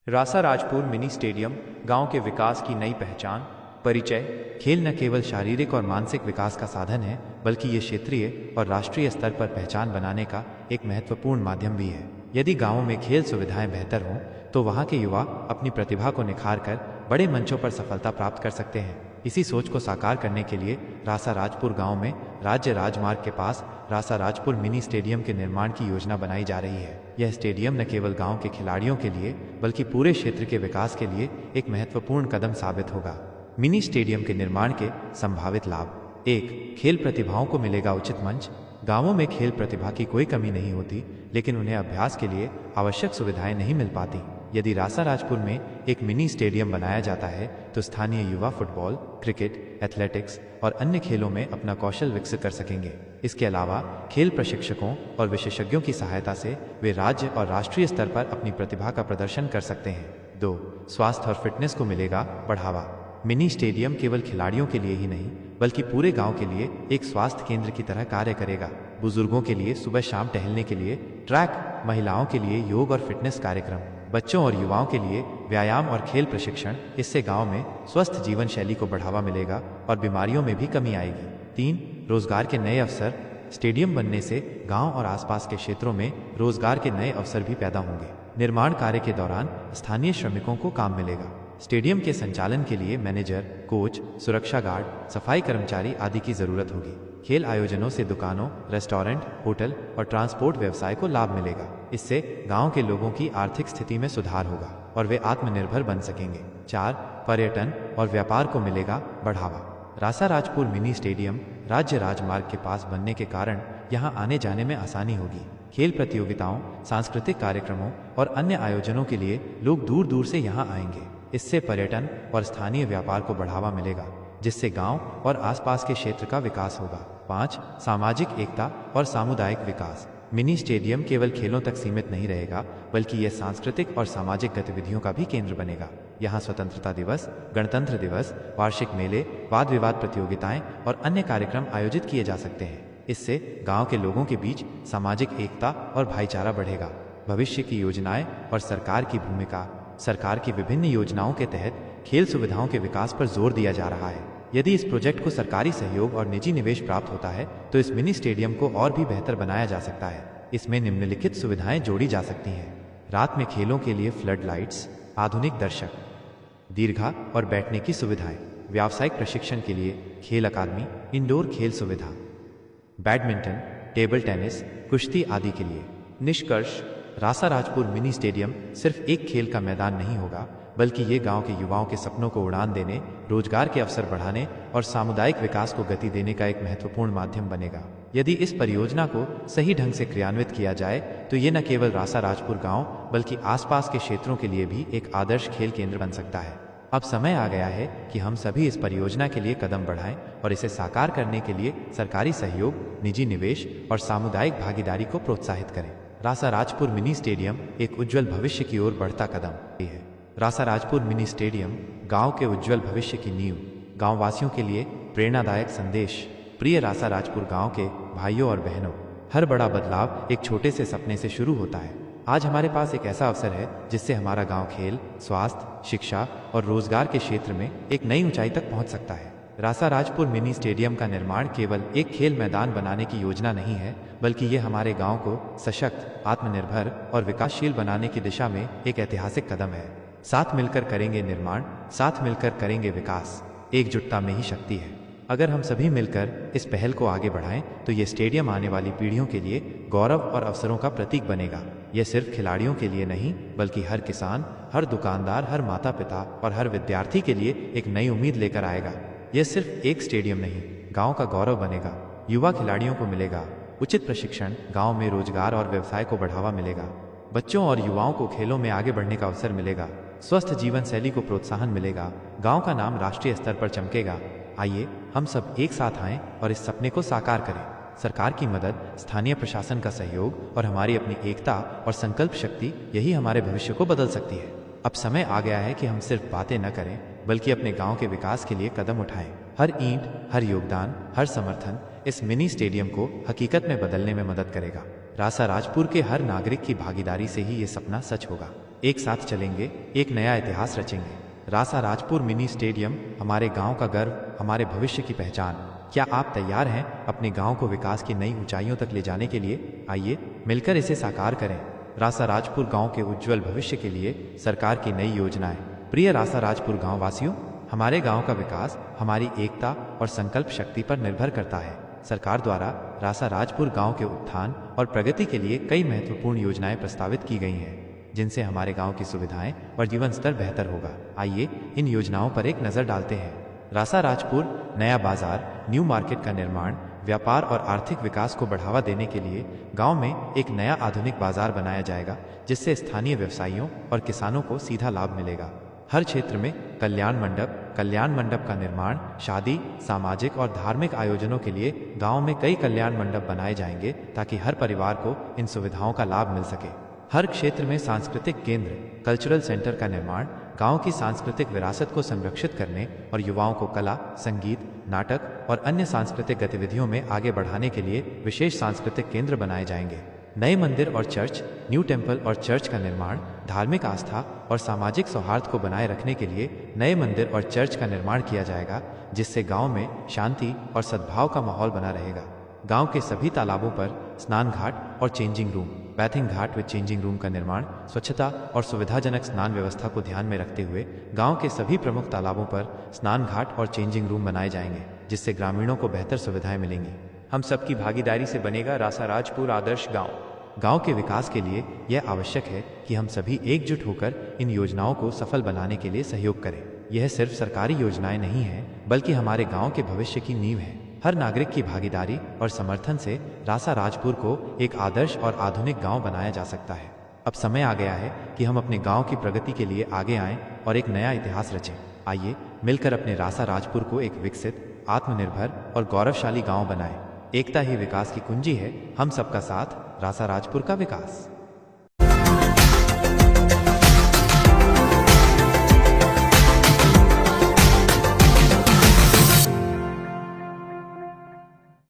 रासा Rajpur mini stadium गांव के विकास की नई पहचान। परिचय। खेल न केवल शारीरिक और मानसिक विकास का साधन है, बल्कि ये क्षेत्रीय और राष्ट्रीय स्तर पर पहचान बनाने का एक महत्वपूर्ण माध्यम भी है। यदि गांवों में खेल सुविधाएं बेहतर हों, तो वहां के युवा अपनी प्रतिभा को निखार कर बड़े मंचों पर सफलता प्राप्त कर सकते हैं। इसी सोच को साकार करने के लिए रासा राजपुर गांव में राज्य राजमार्ग के पास रासा राजपुर मिनी स्टेडियम के निर्माण की योजना बनाई जा रही है। यह स्टेडियम न केवल गांव के खिलाड़ियों के लिए, बल्कि पूरे क्षेत्र के विकास के लिए एक महत्वपूर्ण कदम साबित होगा। मिनी स्टेडियम के निर्माण के संभावित लाभ। 1. खेल प्रतिभाओं को मिलेगा उचित मंच। गांवों में खेल प्रतिभा की कोई कमी नहीं होती, लेकिन उन्हें अभ्यास के लिए आवश्यक सुविधाएं नहीं मिल पाती। यदि रासा राजपुर में एक मिनी स्टेडियम बनाया जाता है, तो स्थानीय युवा फुटबॉल, क्रिकेट, एथलेटिक्स और अन्य खेलों में अपना कौशल विकसित कर सकेंगे। इसके अलावा खेल प्रशिक्षकों और विशेषज्ञों की सहायता से वे राज्य और राष्ट्रीय स्तर पर अपनी प्रतिभा का प्रदर्शन कर सकते हैं। 2. स्वास्थ्य और फिटनेस को मिलेगा बढ़ावा। मिनी स्टेडियम केवल खिलाड़ियों के लिए ही नहीं, बल्कि पूरे गांव के लिए एक स्वास्थ्य केंद्र की तरह कार्य करेगा। बुजुर्गों के लिए सुबह शाम टहलने के लिए ट्रैक, महिलाओं के लिए योग और फिटनेस कार्यक्रम, बच्चों और युवाओं के लिए व्यायाम और खेल प्रशिक्षण। इससे गांव में स्वस्थ जीवन शैली को बढ़ावा मिलेगा और बीमारियों में भी कमी आएगी। 3. रोजगार के नए अवसर। स्टेडियम बनने से गांव और आसपास के क्षेत्रों में रोजगार के नए अवसर भी पैदा होंगे। निर्माण कार्य के दौरान स्थानीय श्रमिकों को काम मिलेगा। स्टेडियम के संचालन के लिए मैनेजर, कोच, सुरक्षा गार्ड, सफाई कर्मचारी आदि की जरूरत होगी। खेल आयोजनों से दुकानों, रेस्टोरेंट, होटल और ट्रांसपोर्ट व्यवसाय को लाभ मिलेगा। इससे गांव के लोगों की आर्थिक स्थिति में सुधार होगा और वे आत्मनिर्भर बन सकेंगे। 4. पर्यटन और व्यापार को मिलेगा बढ़ावा। रासा राजपुर मिनी स्टेडियम राज्य राजमार्ग के पास बनने के कारण यहाँ आने जाने में आसानी होगी। खेल प्रतियोगिताओं, सांस्कृतिक कार्यक्रमों और अन्य आयोजनों के लिए लोग दूर दूर से यहाँ आएंगे। इससे पर्यटन और स्थानीय व्यापार को बढ़ावा मिलेगा, जिससे गांव और आसपास के क्षेत्र का विकास होगा। 5. सामाजिक एकता और सामुदायिक विकास। मिनी स्टेडियम केवल खेलों तक सीमित नहीं रहेगा, बल्कि यह सांस्कृतिक और सामाजिक गतिविधियों का भी केंद्र बनेगा। यहाँ स्वतंत्रता दिवस, गणतंत्र दिवस, वार्षिक मेले, वाद विवाद प्रतियोगिताएं और अन्य कार्यक्रम आयोजित किए जा सकते हैं। इससे गांव के लोगों के बीच सामाजिक एकता और भाईचारा बढ़ेगा। भविष्य की योजनाएं और सरकार की भूमिका। सरकार की विभिन्न योजनाओं के तहत खेल सुविधाओं के विकास पर जोर दिया जा रहा है। यदि इस प्रोजेक्ट को सरकारी सहयोग और निजी निवेश प्राप्त होता है, तो इस मिनी स्टेडियम को और भी बेहतर बनाया जा सकता है। इसमें निम्नलिखित सुविधाएं जोड़ी जा सकती हैं। रात में खेलों के लिए फ्लड लाइट्स, आधुनिक दर्शक, दीर्घा और बैठने की सुविधाएं, व्यावसायिक प्रशिक्षण के लिए खेल अकादमी, इंडोर खेल सुविधा, बैडमिंटन, टेबल टेनिस, कुश्ती आदि के लिए। निष्कर्ष। रासा राजपुर मिनी स्टेडियम सिर्फ एक खेल का मैदान नहीं होगा, बल्कि ये गांव के युवाओं के सपनों को उड़ान देने, रोजगार के अवसर बढ़ाने और सामुदायिक विकास को गति देने का एक महत्वपूर्ण माध्यम बनेगा। यदि इस परियोजना को सही ढंग से क्रियान्वित किया जाए, तो ये न केवल रासा राजपुर गांव, बल्कि आसपास के क्षेत्रों के लिए भी एक आदर्श खेल केंद्र बन सकता है। अब समय आ गया है कि हम सभी इस परियोजना के लिए कदम बढ़ाएं और इसे साकार करने के लिए सरकारी सहयोग, निजी निवेश और सामुदायिक भागीदारी को प्रोत्साहित करें। रासा राजपुर मिनी स्टेडियम एक उज्जवल भविष्य की ओर बढ़ता कदम है। रासा राजपुर मिनी स्टेडियम गांव के उज्जवल भविष्य की नींव, गांव वासियों के लिए प्रेरणादायक संदेश। प्रिय रासा राजपुर गांव के भाइयों और बहनों, हर बड़ा बदलाव एक छोटे से सपने से शुरू होता है। आज हमारे पास एक ऐसा अवसर है जिससे हमारा गांव खेल, स्वास्थ्य, शिक्षा और रोजगार के क्षेत्र में एक नई ऊंचाई तक पहुंच सकता है। रासा राजपुर मिनी स्टेडियम का निर्माण केवल एक खेल मैदान बनाने की योजना नहीं है, बल्कि ये हमारे गांव को सशक्त, आत्मनिर्भर और विकासशील बनाने की दिशा में एक ऐतिहासिक कदम है। साथ मिलकर करेंगे निर्माण, साथ मिलकर करेंगे विकास। एकजुटता में ही शक्ति है। अगर हम सभी मिलकर इस पहल को आगे बढ़ाएं, तो ये स्टेडियम आने वाली पीढ़ियों के लिए गौरव और अवसरों का प्रतीक बनेगा। यह सिर्फ खिलाड़ियों के लिए नहीं, बल्कि हर किसान, हर दुकानदार, हर माता पिता और हर विद्यार्थी के लिए एक नई उम्मीद लेकर आएगा। यह सिर्फ एक स्टेडियम नहीं, गांव का गौरव बनेगा। युवा खिलाड़ियों को मिलेगा उचित प्रशिक्षण, गांव में रोजगार और व्यवसाय को बढ़ावा मिलेगा। बच्चों और युवाओं को खेलों में आगे बढ़ने का अवसर मिलेगा। स्वस्थ जीवन शैली को प्रोत्साहन मिलेगा। गांव का नाम राष्ट्रीय स्तर पर चमकेगा। आइए हम सब एक साथ आएं और इस सपने को साकार करें। सरकार की मदद, स्थानीय प्रशासन का सहयोग और हमारी अपनी एकता और संकल्प शक्ति, यही हमारे भविष्य को बदल सकती है। अब समय आ गया है कि हम सिर्फ बातें न करें, बल्कि अपने गांव के विकास के लिए कदम उठाएं। हर ईंट, हर योगदान, हर समर्थन इस मिनी स्टेडियम को हकीकत में बदलने में मदद करेगा। रासा राजपुर के हर नागरिक की भागीदारी से ही ये सपना सच होगा। एक साथ चलेंगे, एक नया इतिहास रचेंगे। रासा राजपुर मिनी स्टेडियम, हमारे गांव का गर्व, हमारे भविष्य की पहचान। क्या आप तैयार हैं अपने गांव को विकास की नई ऊंचाइयों तक ले जाने के लिए? आइए मिलकर इसे साकार करें। रासा राजपुर गांव के उज्जवल भविष्य के लिए सरकार की नई योजनाएं। प्रिय रासा राजपुर गांव वासियों, हमारे गांव का विकास हमारी एकता और संकल्प शक्ति पर निर्भर करता है। सरकार द्वारा रासा राजपुर गांव के उत्थान और प्रगति के लिए कई महत्वपूर्ण योजनाएं प्रस्तावित की गई हैं, जिनसे हमारे गांव की सुविधाएं और जीवन स्तर बेहतर होगा। आइए इन योजनाओं पर एक नजर डालते हैं। रासा राजपुर नया बाजार, न्यू मार्केट का निर्माण, व्यापार और आर्थिक विकास को बढ़ावा देने के लिए गांव में एक नया आधुनिक बाजार बनाया जाएगा, जिससे स्थानीय व्यवसायियों और किसानों को सीधा लाभ मिलेगा। हर क्षेत्र में कल्याण मंडप का निर्माण, शादी, सामाजिक और धार्मिक आयोजनों के लिए गांव में कई कल्याण मंडप बनाए जाएंगे, ताकि हर परिवार को इन सुविधाओं का लाभ मिल सके। हर क्षेत्र में सांस्कृतिक केंद्र, कल्चरल सेंटर का निर्माण, गांव की सांस्कृतिक विरासत को संरक्षित करने और युवाओं को कला, संगीत, नाटक और अन्य सांस्कृतिक गतिविधियों में आगे बढ़ाने के लिए विशेष सांस्कृतिक केंद्र बनाए जाएंगे। नए मंदिर और चर्च, न्यू टेम्पल और चर्च का निर्माण, धार्मिक आस्था और सामाजिक सौहार्द को बनाए रखने के लिए नए मंदिर और चर्च का निर्माण किया जाएगा, जिससे गांव में शांति और सद्भाव का माहौल बना रहेगा। गांव के सभी तालाबों पर स्नान घाट और चेंजिंग रूम, बैथिंग घाट विद चेंजिंग रूम का निर्माण, स्वच्छता और सुविधाजनक स्नान व्यवस्था को ध्यान में रखते हुए गांव के सभी प्रमुख तालाबों पर स्नान घाट और चेंजिंग रूम बनाए जाएंगे, जिससे ग्रामीणों को बेहतर सुविधाएं मिलेंगी। हम सबकी भागीदारी से बनेगा रासा राजपुर आदर्श गांव। गांव के विकास के लिए यह आवश्यक है कि हम सभी एकजुट होकर इन योजनाओं को सफल बनाने के लिए सहयोग करें। यह सिर्फ सरकारी योजनाएं नहीं हैं, बल्कि हमारे गांव के भविष्य की नींव है। हर नागरिक की भागीदारी और समर्थन से रासा राजपुर को एक आदर्श और आधुनिक गांव बनाया जा सकता है। अब समय आ गया है कि हम अपने गांव की प्रगति के लिए आगे आएं और एक नया इतिहास रचें। आइए मिलकर अपने रासा राजपुर को एक विकसित, आत्मनिर्भर और गौरवशाली गांव बनाएं। एकता ही विकास की कुंजी है। हम सबका साथ, रासा राजपुर का विकास।